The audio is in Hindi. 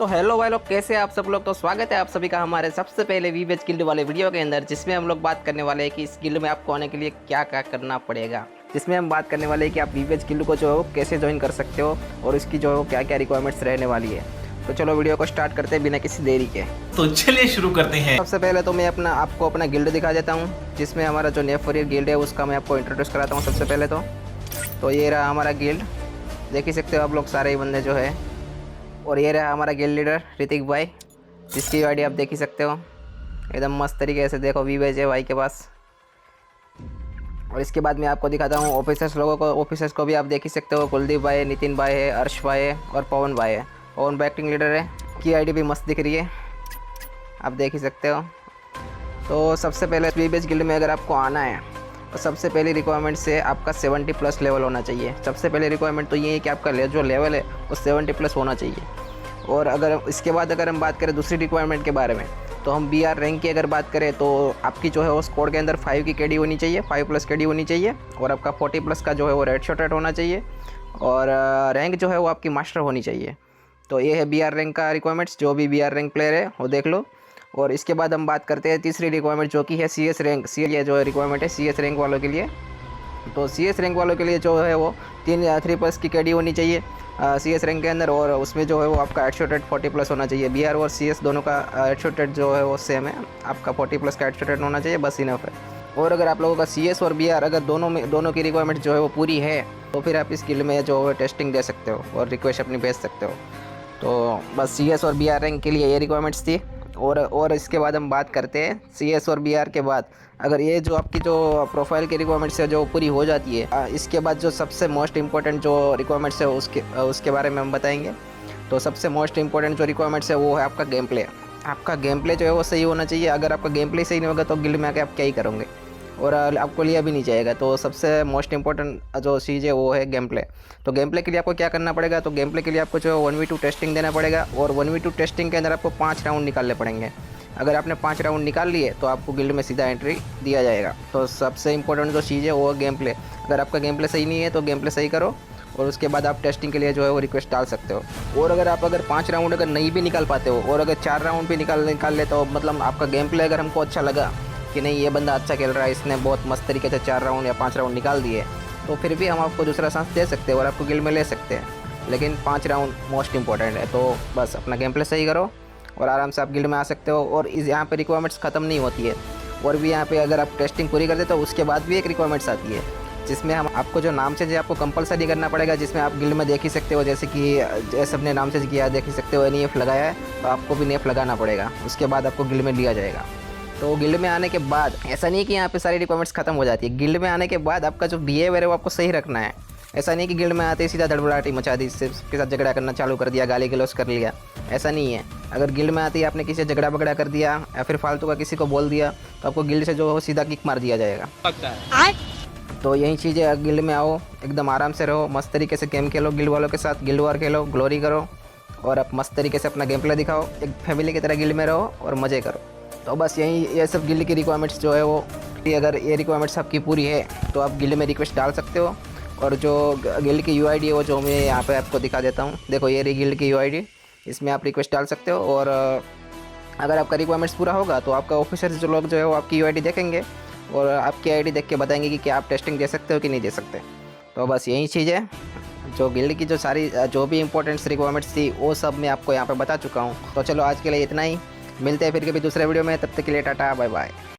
तो हेलो भाई लोग, कैसे हैं आप सब लोग। तो स्वागत है आप सभी का हमारे सबसे पहले वीवेज गिल्ड वाले वीडियो के अंदर, जिसमें हम लोग बात करने वाले हैं कि इस गिल्ड में आपको आने के लिए क्या क्या करना पड़ेगा। जिसमें हम बात करने वाले हैं कि आप वीवेज गिल्ड को जो है वो कैसे ज्वाइन कर सकते हो और इसकी जो है क्या क्या रिक्वायरमेंट्स रहने वाली है। तो चलो वीडियो को स्टार्ट करते हैं बिना किसी देरी के। तो चलिए शुरू करते हैं। सबसे पहले तो मैं आपको अपना गिल्ड दिखा देता हूँ, जिसमें हमारा जो नेफ वॉरियर गिल्ड है उसका मैं आपको इंट्रोड्यूस कराता हूँ। सबसे पहले तो ये रहा हमारा गिल्ड, देख ही सकते हो आप लोग सारे ही बंदे जो है। और ये रहा हमारा गिल्ड लीडर ऋतिक भाई, जिसकी आईडी आप देख ही सकते हो, एकदम मस्त तरीके से। देखो वीवेज है भाई के पास। और इसके बाद मैं आपको दिखाता हूँ ऑफिसर्स लोगों को। ऑफिसर्स को भी आप देख ही सकते हो, कुलदीप भाई है, नितिन भाई है, अर्श भाई है और पवन भाई है। पवन भाई एक्टिंग लीडर है, की आईडी भी मस्त दिख रही है, आप देख ही सकते हो। तो सबसे पहले वीवेज गिल्ड में अगर आपको आना है तो सबसे पहली रिक्वायरमेंट से आपका 70+ लेवल होना चाहिए। सबसे पहले रिक्वायरमेंट तो ये है कि आपका जो लेवल है वो 70+ होना चाहिए। और अगर इसके बाद अगर हम बात करें दूसरी रिक्वायरमेंट के बारे में, तो हम BR रैंक की अगर बात करें तो आपकी जो है वो स्कोर के अंदर 5 की KD होनी चाहिए, 5+ KD होनी चाहिए। और आपका 40+ का जो है वो रेड शॉट रेट होना चाहिए। और रैंक जो है वो आपकी मास्टर होनी चाहिए। तो ये है BR रैंक का रिक्वायरमेंट्स। जो भी BR रैंक प्लेयर है वो देख लो। और इसके बाद हम बात करते हैं तीसरी रिक्वायरमेंट, जो कि है CS रैंक। ये जो रिक्वायरमेंट है CS रैंक वालों के लिए। तो CS रैंक वालों के लिए जो है वो 3+ की KD होनी चाहिए CS रैंक के अंदर। और उसमें जो है वो आपका हेडशॉट रेट 40+ होना चाहिए। BR और CS दोनों का हेडशॉट रेट जो है वो सेम है, आपका 40+ का हेडशॉट रेट होना चाहिए, बस इनफ है। और अगर आप लोगों का CS और BR अगर दोनों की रिक्वायरमेंट जो है वो पूरी है, तो फिर आप इस गिल्ड में जो है टेस्टिंग दे सकते हो और रिक्वेस्ट अपनी भेज सकते हो। तो बस CS और BR रैंक के लिए ये रिक्वायरमेंट्स थी। और इसके बाद हम बात करते हैं CS और BR के बाद, अगर ये जो आपकी जो प्रोफाइल की रिक्वायरमेंट्स है जो पूरी हो जाती है, इसके बाद जो सबसे मोस्ट इंपॉर्टेंट जो रिक्वायरमेंट्स है उसके बारे में हम बताएंगे। तो सबसे मोस्ट इंपॉर्टेंट जो रिक्वायरमेंट्स है वो है आपका गेम प्ले। आपका गेम प्ले जो है वो सही होना चाहिए। अगर आपका गेम प्ले सही नहीं होगा तो गिल्ड में आके आप क्या ही करोगे, और आपको लिया भी नहीं जाएगा। तो सबसे मोस्ट इंपॉर्टेंट जो चीज़ है वो है गेम प्ले। तो गेम प्ले के लिए आपको क्या करना पड़ेगा, तो गेम प्ले के लिए आपको जो है 1v2 टेस्टिंग देना पड़ेगा। और 1v2 टेस्टिंग के अंदर आपको 5 राउंड निकालने पड़ेंगे। अगर आपने 5 राउंड निकाल लिए तो आपको गिल्ड में सीधा एंट्री दिया जाएगा। तो सबसे इंपॉर्टेंट जो चीज़ है वो है गेम प्ले। अगर आपका गेम प्ले सही नहीं है तो गेम प्ले सही करो, और उसके बाद आप टेस्टिंग के लिए जो है वो रिक्वेस्ट डाल सकते हो। और अगर 5 राउंड अगर नहीं भी निकाल पाते हो, और अगर 4 राउंड भी निकाल ले, तो मतलब आपका गेम प्ले अगर हमको अच्छा लगा कि नहीं ये बंदा अच्छा खेल रहा है, इसने बहुत मस्त तरीके से 4 राउंड या 5 राउंड निकाल दिए, तो फिर भी हम आपको दूसरा चांस दे सकते हैं और आपको गिल्ड में ले सकते हैं। लेकिन 5 राउंड मोस्ट इंपॉर्टेंट है। तो बस अपना गेम प्ले सही करो और आराम से आप गिल्ड में आ सकते हो। और इस यहाँ पे रिक्वायरमेंट्स ख़त्म नहीं होती है, और भी यहाँ पे अगर आप टेस्टिंग पूरी कर देते हो तो उसके बाद भी एक रिक्वायरमेंट्स आती है, जिसमें हम आपको जो नाम से आपको कंपलसरी करना पड़ेगा। जिसमें आप गिल्ड में देख ही सकते हो, जैसे कि सबने नाम से किया देख ही सकते हो, NEF लगाया है, तो आपको भी NEF लगाना पड़ेगा। उसके बाद आपको गिल्ड में लिया जाएगा। तो गिल्ड में आने के बाद ऐसा नहीं कि यहाँ पे सारी रिक्वायरमेंट्स खत्म हो जाती है। गिल्ड में आने के बाद आपका जो बिहेवियर है वो आपको सही रखना है। ऐसा नहीं कि गिल्ड में आते ही सीधा धड़बड़ाहटी मचा दी, इसके साथ झगड़ा करना चालू कर दिया, गाली गलौज कर लिया, ऐसा नहीं है। अगर गिल्ड में आते ही आपने किसी से झगड़ा बगड़ा कर दिया या फिर फालतू का किसी को बोल दिया, तो आपको गिल्ड से जो है सीधा किक मार दिया जाएगा। तो यही चीज़ है, गिल्ड में आओ, एकदम आराम से रहो, मस्त तरीके से गेम खेलो, गिल्ड वालों के साथ गिल्ड वॉर खेलो, ग्लोरी करो, और आप मस्त तरीके से अपना गेम प्ले दिखाओ, एक फैमिली की तरह गिल्ड में रहो और मज़े करो। तो बस ये सब गिल्ड की रिक्वायरमेंट्स जो है वो, अगर ये रिक्वायरमेंट्स आपकी पूरी है तो आप गिल्ड में रिक्वेस्ट डाल सकते हो। और जो गिल्ड की UID है वो जो मैं यहाँ पे आपको दिखा देता हूँ, देखो ये रही गिल्ड की UID, इसमें आप रिक्वेस्ट डाल सकते हो। और अगर आपका रिक्वायरमेंट्स पूरा होगा तो आपका ऑफिसर जो लोग जो है वो आपकी UID देखेंगे और आपकी ID देख के बताएंगे कि क्या आप टेस्टिंग दे सकते हो कि नहीं दे सकते। तो बस यही चीज़ है, जो गिल्ड की जो भी इंपॉर्टेंट्स रिक्वायरमेंट्स थी वो सब मैं आपको यहाँ पे बता चुका हूँ। तो चलो आज के लिए इतना ही, मिलते हैं फिर कभी दूसरे वीडियो में, तब तक के लिए टाटा बाय बाय।